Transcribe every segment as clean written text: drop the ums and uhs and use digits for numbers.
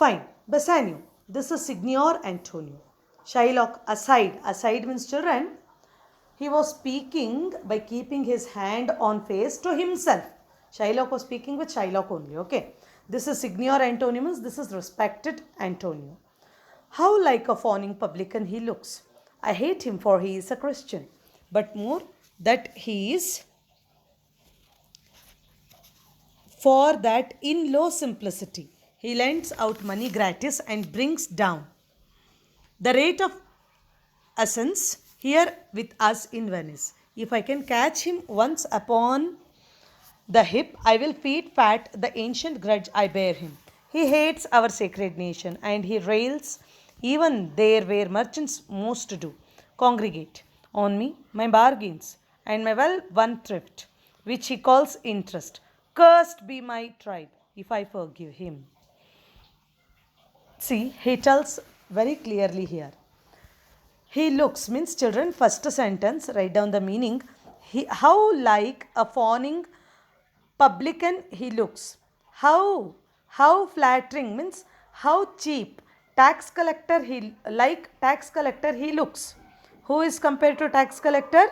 Fine. Bassanio. This is Signor Antonio. Shylock, aside. Aside means children. He was speaking by keeping his hand on face to himself. Shylock was speaking with Shylock only. Okay. This is Signor Antonio means this is respected Antonio. How like a fawning publican he looks. I hate him for he is a Christian. But more that he is for that in low simplicity. He lends out money gratis and brings down the rate of essence here with us in Venice. If I can catch him once upon the hip, I will feed fat the ancient grudge I bear him. He hates our sacred nation and he rails even there where merchants most do congregate on me, my bargains, and my well won thrift, which he calls interest. Cursed be my tribe if I forgive him. See, he tells very clearly here. He looks means children, first sentence, write down the meaning. How like a fawning publican he looks. How flattering means how cheap. Tax collector he looks. Who is compared to tax collector?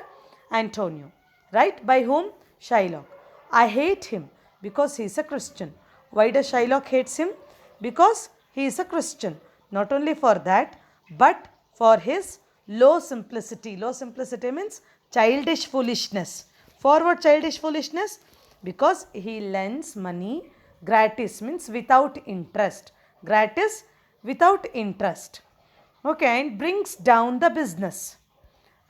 Antonio. Right? By whom? Shylock. I hate him because he is a Christian. Why does Shylock hates him? Because he is a Christian. Not only for that, but for his low simplicity. Low simplicity means childish foolishness. For what childish foolishness? Because he lends money gratis means without interest. Gratis without interest. Okay, and brings down the business.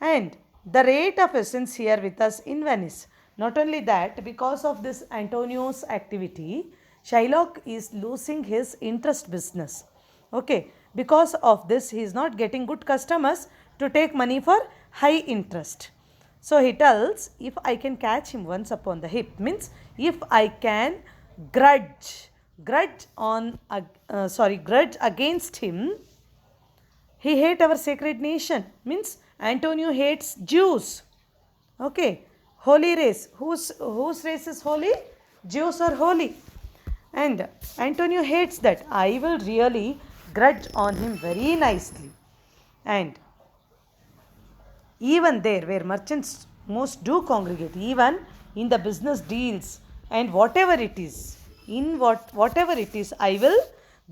And the rate of essence here with us in Venice. Not only that, because of this Antonio's activity, Shylock is losing his interest business. Okay, because of this, he is not getting good customers to take money for high interest. So he tells, if I can catch him once upon the hip, means if I can grudge against him. He hate our sacred nation, means Antonio hates Jews. Okay, holy race. Whose race is holy? Jews are holy. And Antonio hates that. I will really grudge on him very nicely. And even there where merchants most do congregate, even in the business deals and whatever it is, whatever it is, I will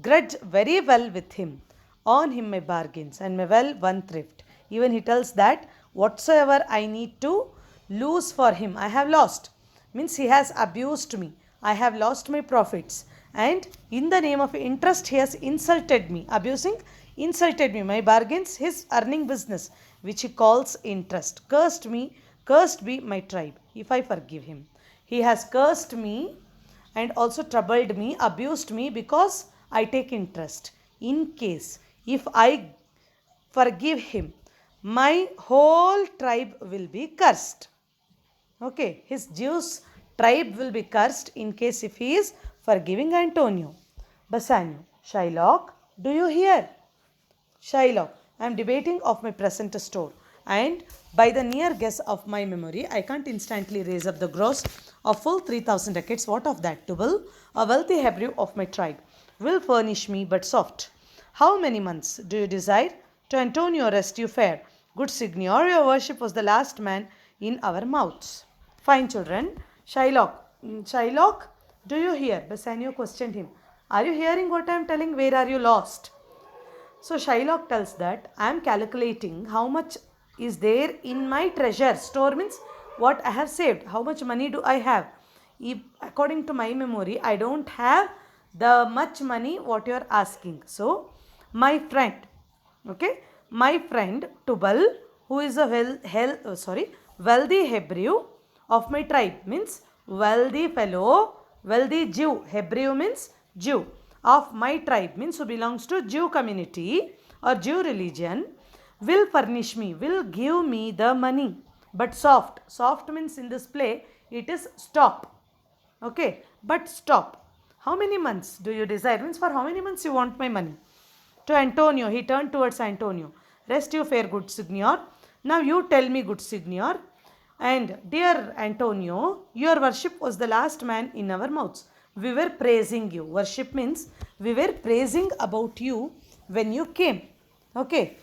grudge very well with him, on him my bargains and my well won thrift. Even he tells that whatsoever I need to lose for him, I have lost. Means he has abused me. I have lost my profits. And in the name of interest, he has insulted me. Abusing, insulted me. My bargains, his earning business, which he calls interest. Cursed be my tribe, if I forgive him. He has cursed me and also troubled me, abused me because I take interest. In case, if I forgive him, my whole tribe will be cursed. Okay, his Jews tribe will be cursed in case if he is forgiving Antonio. Bassanio. Shylock, do you hear? Shylock, I am debating of my present store, and by the near guess of my memory, I can't instantly raise up the gross of full 3,000 ducats. What of that? Tubal, a wealthy Hebrew of my tribe, will furnish me but soft. How many months do you desire? To Antonio rest you fair. Good Signor, your worship was the last man in our mouths. Fine, children. Shylock, do you hear? Bassanio questioned him. Are you hearing what I am telling? Where are you lost? So Shylock tells that I am calculating how much is there in my treasure. Store means what I have saved. How much money do I have? If, according to my memory, I don't have the much money what you are asking. So my friend, okay, my friend Tubal, who is a wealthy Hebrew of my tribe, means wealthy fellow, wealthy Jew. Hebrew means Jew. Of my tribe means who belongs to Jew community or Jew religion, will furnish me, will give me the money. But soft. Soft means in this play it is stop. Okay, but stop. How many months do you desire? Means for how many months you want my money? To Antonio, he turned towards Antonio. Rest you fair, good Signor. Now you tell me, good Signor. And dear Antonio, your worship was the last man in our mouths. We were praising you. Worship means we were praising about you when you came. Okay.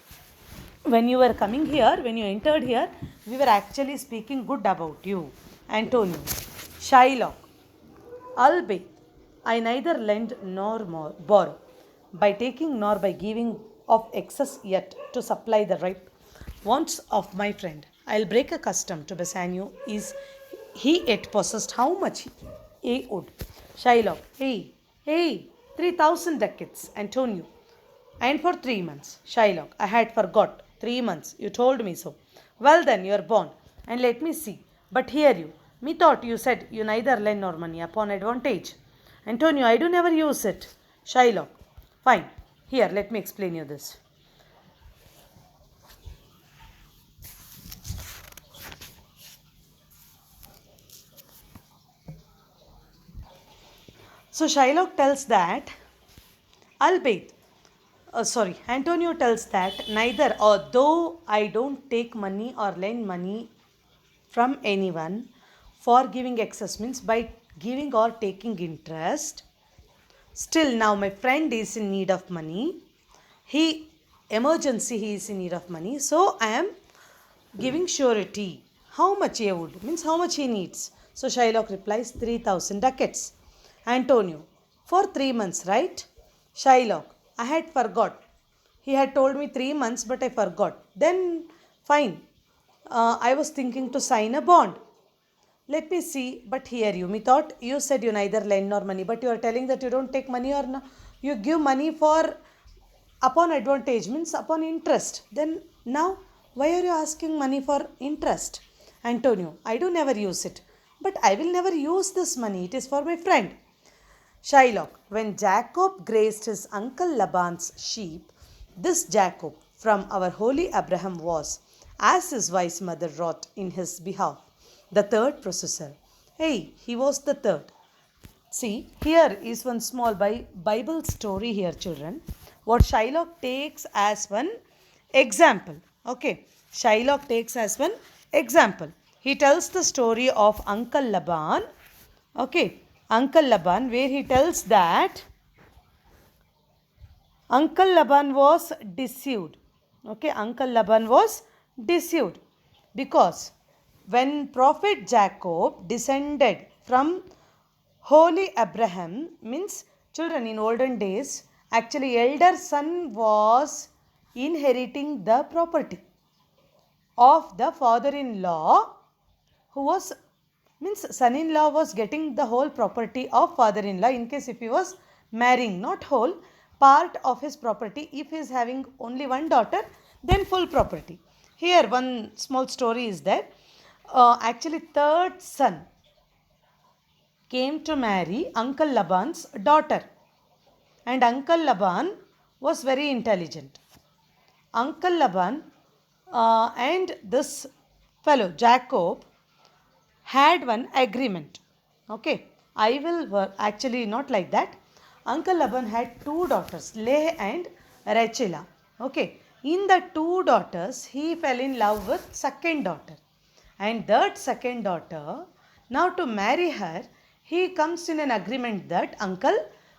When you were coming here, when you entered here, we were actually speaking good about you. Antonio. Shylock. Albeit, I neither lend nor borrow, by taking nor by giving of excess yet to supply the ripe wants of my friend. I'll break a custom to Bassanio. Is he yet possessed how much he would? Shylock, hey, 3,000 ducats, Antonio. And for 3 months, Shylock, I had forgot. 3 months, you told me so. Well then, you are born, and let me see. But hear you. Methought you said you neither lend nor money upon advantage. Antonio, I do never use it. Shylock, fine. Here, let me explain you this. So Shylock tells that, albeit, Antonio tells that neither, although I don't take money or lend money from anyone for giving excess means by giving or taking interest, still now my friend is in need of money. He is in need of money. So I am giving surety. How much he would means how much he needs. So Shylock replies 3,000 ducats. Antonio, for 3 months, right? Shylock, I had forgot. He had told me 3 months, but I forgot. Then, fine. I was thinking to sign a bond. Let me see, but hear you. Methought you said you neither lend nor money, but you are telling that you don't take money or no, you give money for upon advantage means upon interest. Then now, why are you asking money for interest? Antonio, I do never use it, but I will never use this money. It is for my friend. Shylock, when Jacob grazed his uncle Laban's sheep, this Jacob from our holy Abraham was, as his wise mother wrought in his behalf, the third processor. Hey, he was the third. See, here is one small Bible story here, children. What Shylock takes as one example. Okay, Shylock takes as one example. He tells the story of Uncle Laban. Okay, Uncle Laban, where he tells that Uncle Laban was deceived. Okay, Uncle Laban was deceived because when Prophet Jacob descended from holy Abraham, means children in olden days, actually elder son was inheriting the property of the father-in-law, who was means son-in-law was getting the whole property of father-in-law in case if he was marrying, not whole, part of his property. If he is having only one daughter, then full property. Here one small story is there. Actually third son came to marry Uncle Laban's daughter, and Uncle Laban was very intelligent. Uncle Laban and this fellow Jacob had one agreement. Okay, I will work, actually not like that. Uncle Laban had two daughters, Leah and Rachel. Okay, in the two daughters, he fell in love with second daughter. And that second daughter, now to marry her, he comes in an agreement that, uncle,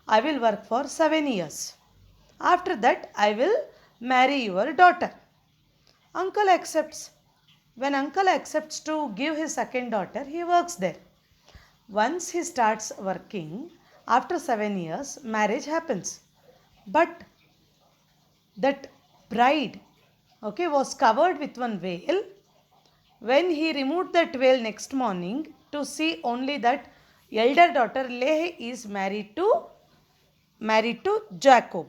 I will work for 7 years. After that, I will marry your daughter. Uncle accepts. When uncle accepts to give his second daughter, he works there. Once he starts working, after 7 years, marriage happens. But that bride, okay, was covered with one veil. When he removed that veil next morning to see only that elder daughter Leah is married to Jacob.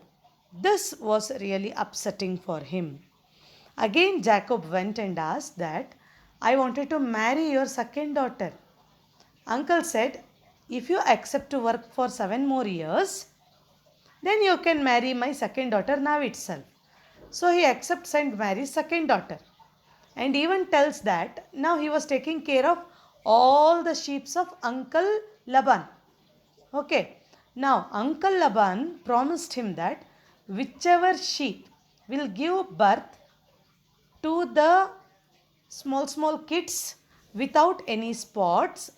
This was really upsetting for him. Again Jacob went and asked that, I wanted to marry your second daughter. Uncle said, if you accept to work for 7 more years, then you can marry my second daughter now itself. So he accepts and marries second daughter. And even tells that now he was taking care of all the sheep of Uncle Laban. Okay. Now Uncle Laban promised him that whichever sheep will give birth to the small kids without any spots,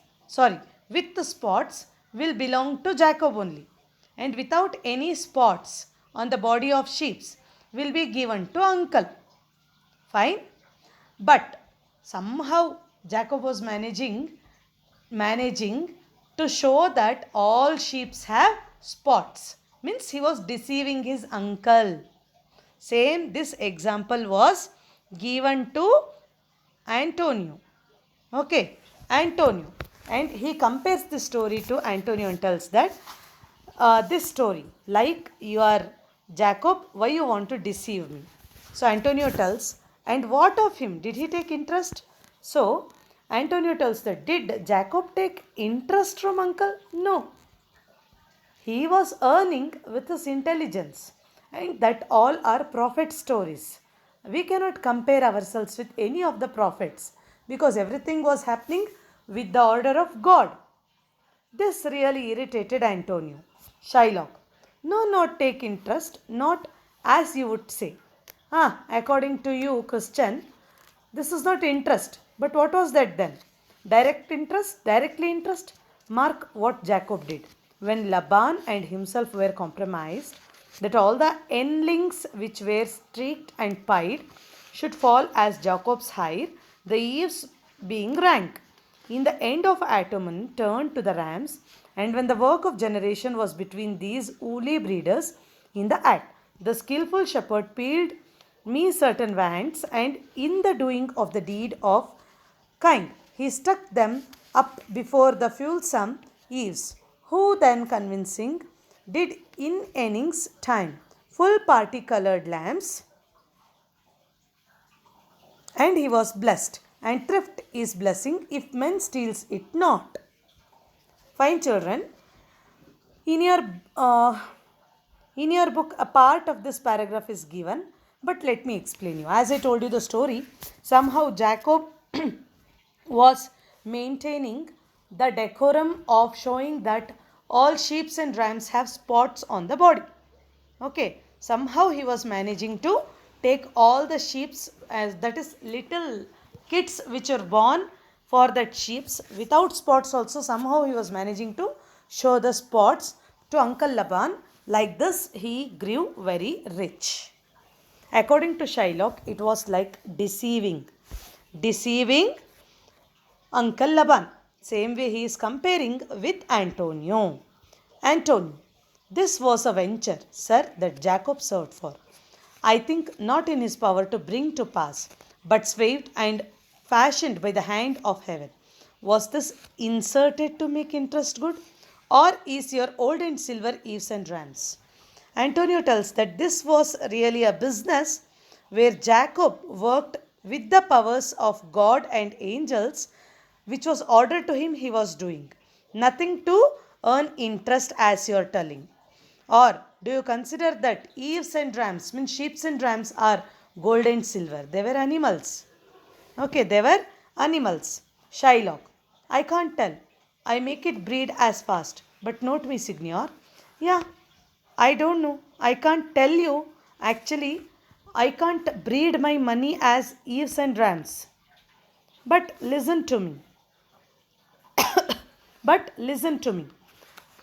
with the spots, will belong to Jacob only, and without any spots on the body of sheep will be given to uncle. Fine. But somehow Jacob was managing to show that all sheep have spots. Means he was deceiving his uncle. Same this example was given to Antonio. Okay, Antonio. And he compares this story to Antonio and tells that this story, like you are Jacob, why you want to deceive me? So Antonio tells, and what of him? Did he take interest? So Antonio tells that, did Jacob take interest from uncle? No. He was earning with his intelligence, and that all are prophet stories. We cannot compare ourselves with any of the prophets because everything was happening with the order of God. This really irritated Antonio. Shylock. No, not take interest, not as you would say. According to you, Christian, this is not interest. But what was that then? Direct interest? Directly interest? Mark what Jacob did. When Laban and himself were compromised, that all the endlings which were streaked and pied should fall as Jacob's hire, the eaves being rank. In the end of Atomon turned to the rams, and when the work of generation was between these woolly breeders in the act, the skillful shepherd peeled me certain vants, and in the doing of the deed of kind, he stuck them up before the fulsome eaves, who then convincing did in innings time full party colored lamps, and he was blessed, and thrift is blessing if men steals it not. Fine children, in your uh, in your book a part of this paragraph is given, but let me explain you. As I told you the story, somehow Jacob was maintaining the decorum of showing that all sheep and rams have spots on the body. Okay, somehow he was managing to take all the sheeps, as that is little kids which are born for that sheeps without spots also. Somehow he was managing to show the spots to Uncle Laban. Like this he grew very rich. According to Shylock, it was like deceiving Uncle Laban. Same way he is comparing with Antonio. Antonio, this was a venture, sir, that Jacob served for. I think not in his power to bring to pass, but swayed and fashioned by the hand of heaven. Was this inserted to make interest good? Or is your old and silver eaves and rams? Antonio tells that this was really a business where Jacob worked with the powers of God and angels, which was ordered to him, he was doing. Nothing to earn interest as you are telling. Or do you consider that eaves and rams, means sheep and rams, are gold and silver? They were animals. Okay, they were animals. Shylock. I can't tell. I make it breed as fast. But note me, Signor. Yeah, I don't know. I can't tell you. Actually, I can't breed my money as eaves and rams. But listen to me. But listen to me.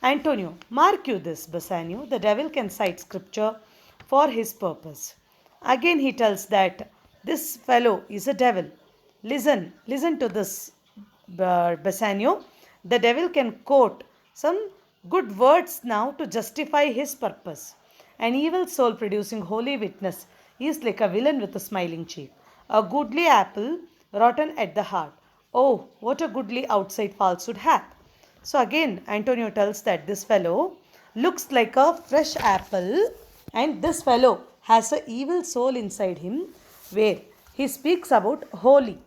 Antonio, mark you this, Bassanio. The devil can cite scripture for his purpose. Again, he tells that this fellow is a devil. Listen to this, Bassanio. The devil can quote some good words now to justify his purpose. An evil soul producing holy witness is like a villain with a smiling cheek. A goodly apple rotten at the heart. Oh, what a goodly outside falsehood hath. So again, Antonio tells that this fellow looks like a fresh apple, and this fellow has an evil soul inside him where he speaks about holy.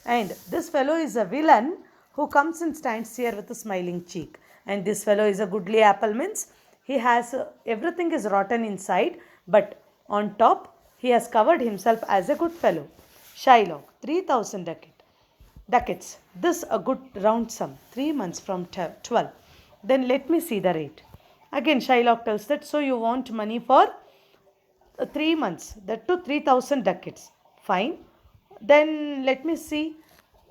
And this fellow is a villain who comes and stands here with a smiling cheek. And this fellow is a goodly apple, means he has everything is rotten inside, but on top he has covered himself as a good fellow. Shylock, 3,000 ducats. This a good round sum. 3 months from 12. Then let me see the rate. Again Shylock tells that, so you want money for 3 months. That to 3,000 ducats. Fine. Then let me see.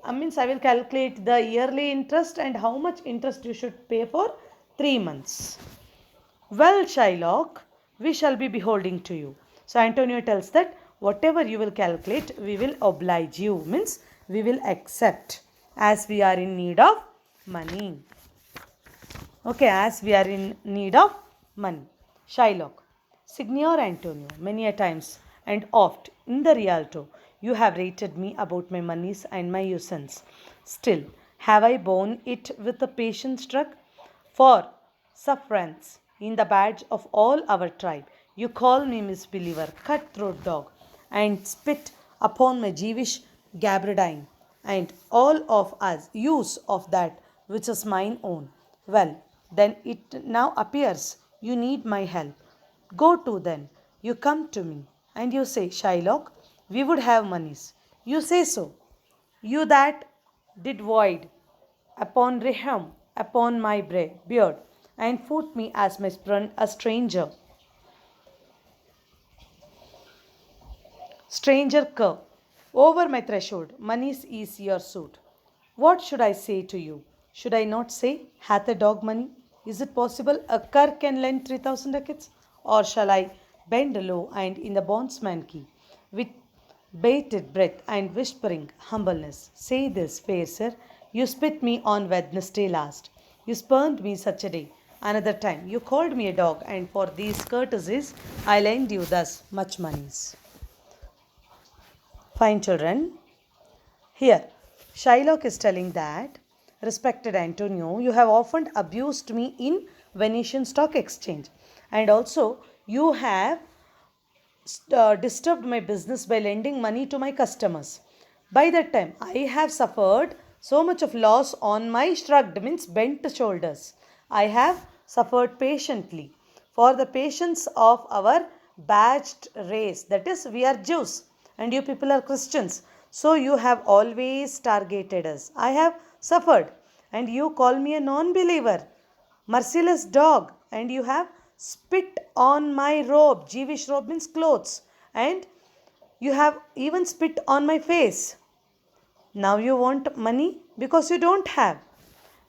I will calculate the yearly interest and how much interest you should pay for 3 months. Well, Shylock, we shall be beholding to you. So Antonio tells that whatever you will calculate, we will oblige you. Means we will accept as we are in need of money. Okay, as we are in need of money. Shylock, Signor Antonio, many a times and oft in the Rialto, you have rated me about my moneys and my usance. Still, have I borne it with a patient struck? For sufferance in the badge of all our tribe, you call me misbeliever, cutthroat dog, and spit upon my Jewish gabardine, and all of us use of that which is mine own. Well, then it now appears you need my help. Go to then. You come to me and you say, Shylock, we would have monies. You say so. You that did void upon Rehum, upon my beard, and put me as my a stranger cur over my threshold. Money's is your suit. What should I say to you? Should I not say, hath a dog money? Is it possible a cur can lend 3,000 ducats? Or shall I bend low and in the bondsman key, with bated breath and whispering humbleness, say this, fair sir, you spit me on Wednesday last. You spurned me such a day. Another time you called me a dog, and for these courtesies I lend you thus much monies. Fine, children. Here, Shylock is telling that, respected Antonio, you have often abused me in Venetian Stock Exchange, and also you have disturbed my business by lending money to my customers. By that time, I have suffered so much of loss on my shrugged, means bent shoulders. I have suffered patiently for the patience of our badged race. That is, we are Jews and you people are Christians. So you have always targeted us. I have suffered and you call me a non-believer, merciless dog, and you have spit on my robe. Jewish robe means clothes, and you have even spit on my face. Now you want money because you don't have.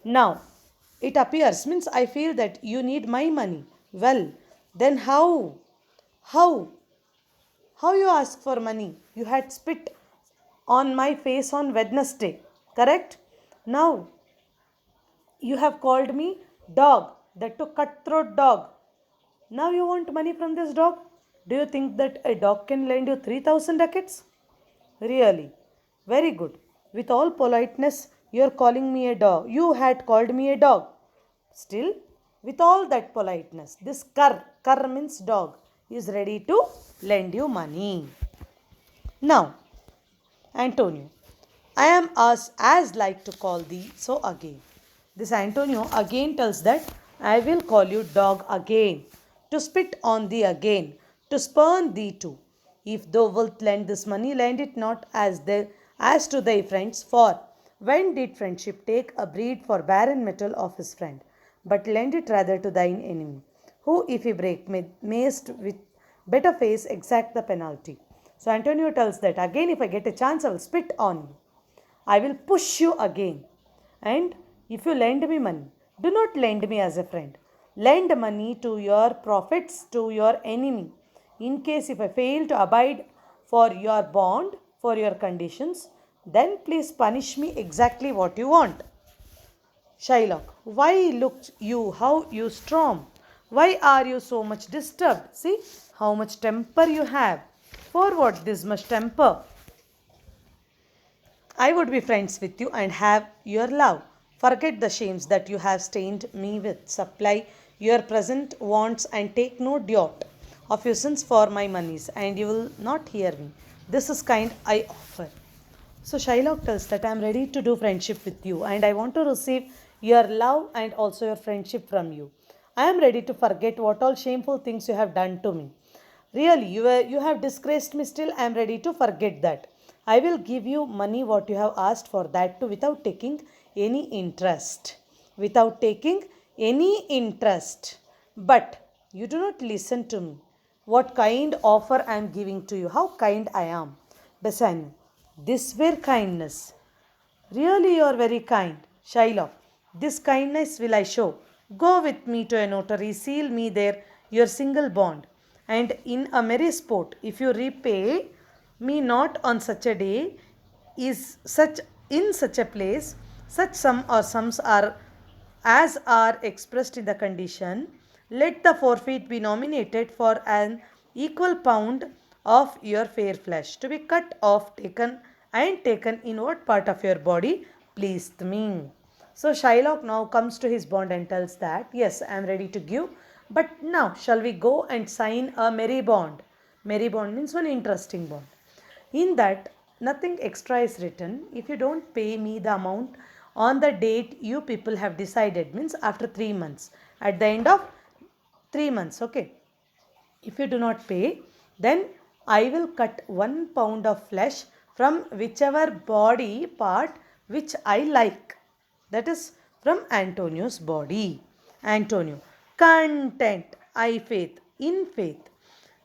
Now it appears, means I feel that you need my money. Well, then how? How? How you ask for money? You had spit on my face on Wednesday, correct? Now you have called me dog, that to cutthroat dog. Now you want money from this dog? Do you think that a dog can lend you 3,000 ducats? Really? Very good. With all politeness, you are calling me a dog. You had called me a dog. Still, with all that politeness, this cur means dog, is ready to lend you money. Now, Antonio, I am as like to call thee so again. This Antonio again tells that I will call you dog again, to spit on thee again, to spurn thee too. If thou wilt lend this money, lend it not as to thy friends, for when did friendship take a breed for barren metal of his friend? But lend it rather to thine enemy, who if he break mayst with better face exact the penalty. So Antonio tells that again, if I get a chance, I will spit on you. I will push you again. And if you lend me money, do not lend me as a friend. Lend money to your profits, to your enemy. In case if I fail to abide for your bond, for your conditions, then please punish me exactly what you want. Shylock, why look you, how you storm? Why are you so much disturbed? See how much temper you have. For what this much temper? I would be friends with you and have your love. Forget the shames that you have stained me with. Supply your present wants and take no dot of your sins for my monies, and you will not hear me. This is kind I offer. So Shylock tells that I am ready to do friendship with you, and I want to receive your love and also your friendship from you. I am ready to forget what all shameful things you have done to me. Really, you have disgraced me, still I am ready to forget that. I will give you money what you have asked for, that too without taking any interest. Without taking any interest. But you do not listen to me. What kind offer I am giving to you? How kind I am. Bassanio, this were kindness. Really, you are very kind. Shylock, this kindness will I show Go with me to a notary, seal me there your single bond. And in a merry sport, if you repay me not on such a day, is such in such a place, such sum or sums are as are expressed in the condition, let the forfeit be nominated for an equal pound of your fair flesh, to be cut off, taken and taken in what part of your body pleased me. So Shylock now comes to his bond and tells that, yes, I am ready to give, but now shall we go and sign a merry bond? Merry bond means one interesting bond. In that, nothing extra is written. If you don't pay me the amount on the date you people have decided, means after 3 months, at the end of 3 months, okay. If you do not pay, then I will cut 1 pound of flesh from whichever body part which I like. That is from Antonio's body. Antonio, content, I faith, in faith,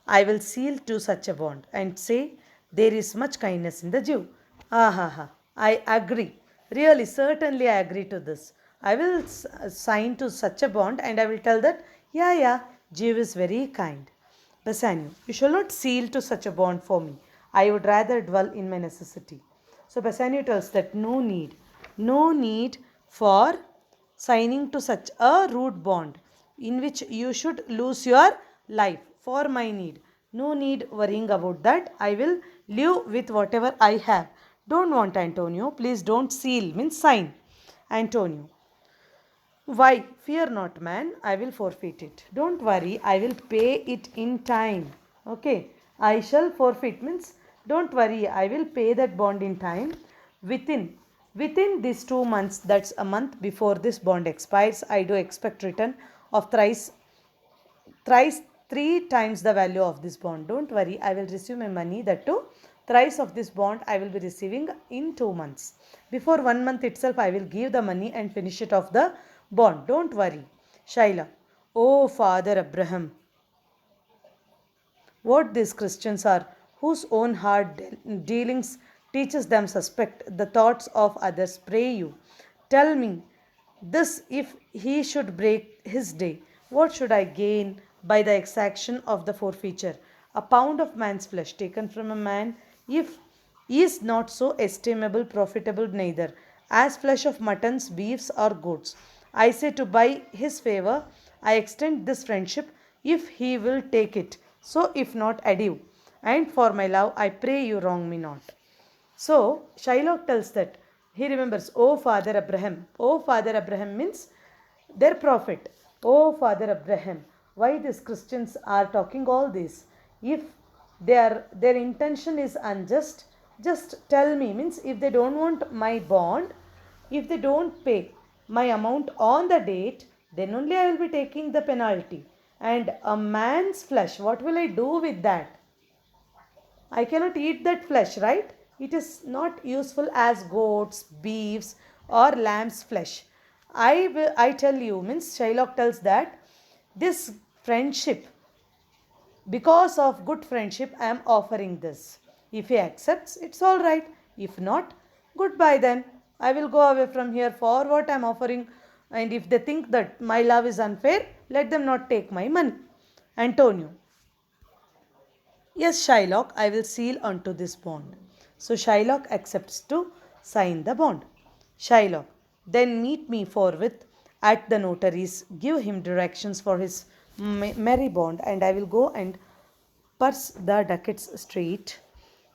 I will seal to such a bond and say there is much kindness in the Jew. Ah ha ha, I agree. Really, certainly I agree to this. I will sign to such a bond and I will tell that, yeah, Jew is very kind. Bassanio, you shall not seal to such a bond for me. I would rather dwell in my necessity. So Bassanio tells that no need for signing to such a rude bond in which you should lose your life for my need. No need worrying about that. I will live with whatever I have. Don't want Antonio. Please don't seal, means sign. Antonio, why? Fear not, man. I will forfeit it. Don't worry. I will pay it in time. Okay. I shall forfeit means don't worry. I will pay that bond in time within these 2 months. That's a month before this bond expires. I do expect return of thrice 3 times the value of this bond. Don't worry. I will receive my money. That too. Thrice of this bond I will be receiving in 2 months. Before 1 month itself, I will give the money and finish it off the bond. Don't worry. Shaila, oh Father Abraham, what these Christians are, whose own hard dealings teaches them suspect the thoughts of others. Pray you, tell me this: if he should break his day, what should I gain by the exaction of the forfeiture? A pound of man's flesh taken from a man, if is not so estimable, profitable neither, as flesh of muttons, beefs, or goats. I say to buy his favor, I extend this friendship, if he will take it. So, if not, adieu. And for my love, I pray you wrong me not. So, Shylock tells that he remembers, oh Father Abraham. Oh Father Abraham means their prophet. Oh Father Abraham, why these Christians are talking all this? If their intention is unjust, just tell me. Means if they don't want my bond, if they don't pay my amount on the date, then only I will be taking the penalty. And a man's flesh, what will I do with that? I cannot eat that flesh, right? It is not useful as goats, beefs, or lamb's flesh. I tell you, means Shylock tells that this friendship, because of good friendship, I am offering this. If he accepts, it's all right. If not, goodbye then. I will go away from here for what I am offering. And if they think that my love is unfair, let them not take my money. Antonio, yes, Shylock, I will seal unto this bond. So Shylock accepts to sign the bond. Shylock, then meet me forthwith at the notary's, give him directions for his merry bond, and I will go and purse the ducats straight.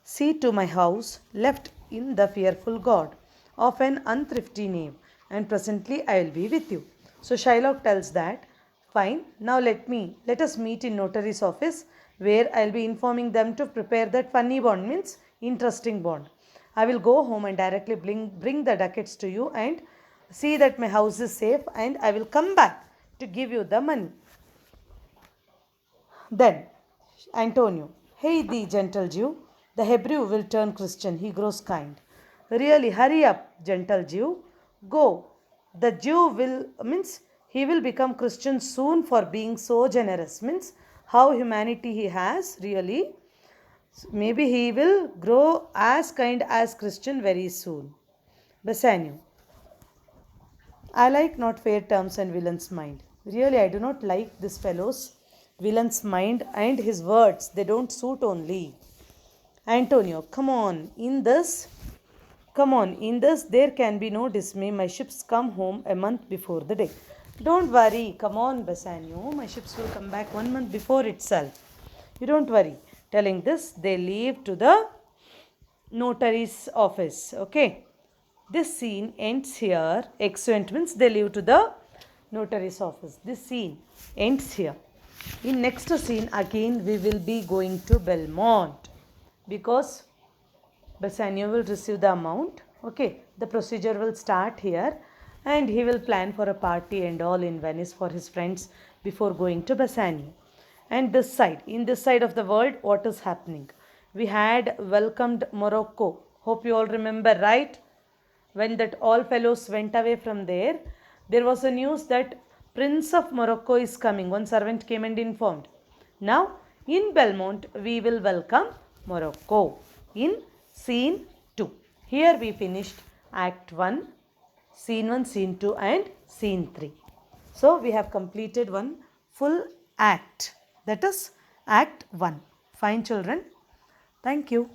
See to my house, left in the fearful God of an unthrifty knave, and presently I will be with you. So Shylock tells that, fine, now let us meet in notary's office, where I will be informing them to prepare that funny bond, means interesting bond. I will go home and directly bring the ducats to you and see that my house is safe, and I will come back to give you the money. Then Antonio, hey thee gentle Jew, the Hebrew will turn Christian, he grows kind. Really, hurry up, gentle Jew. Go. The Jew will, means he will become Christian soon for being so generous. Means how humanity he has, really. Maybe he will grow as kind as Christian very soon. Bassanio, I like not fair terms and villain's mind. Really, I do not like this fellow's villain's mind and his words. They don't suit only. Antonio, come on, in this there can be no dismay. My ships come home a month before the day. Don't worry, come on, Bassanio. My ships will come back 1 month before itself. You don't worry. Telling this, they leave to the notary's office. Okay. This scene ends here. Exeunt means they leave to the notary's office. This scene ends here. In next scene, again we will be going to Belmont because Bassanio will receive the amount. Okay, the procedure will start here and he will plan for a party and all in Venice for his friends before going to Bassanio. And this side, in this side of the world, what is happening? We had welcomed Morocco. Hope you all remember, right? When that all fellows went away from there, there was a news that Prince of Morocco is coming. One servant came and informed. Now, in Belmont, we will welcome Morocco in scene 2. Here we finished Act 1, Scene 1, Scene 2 and Scene 3. So, we have completed one full act. That is Act 1. Fine children. Thank you.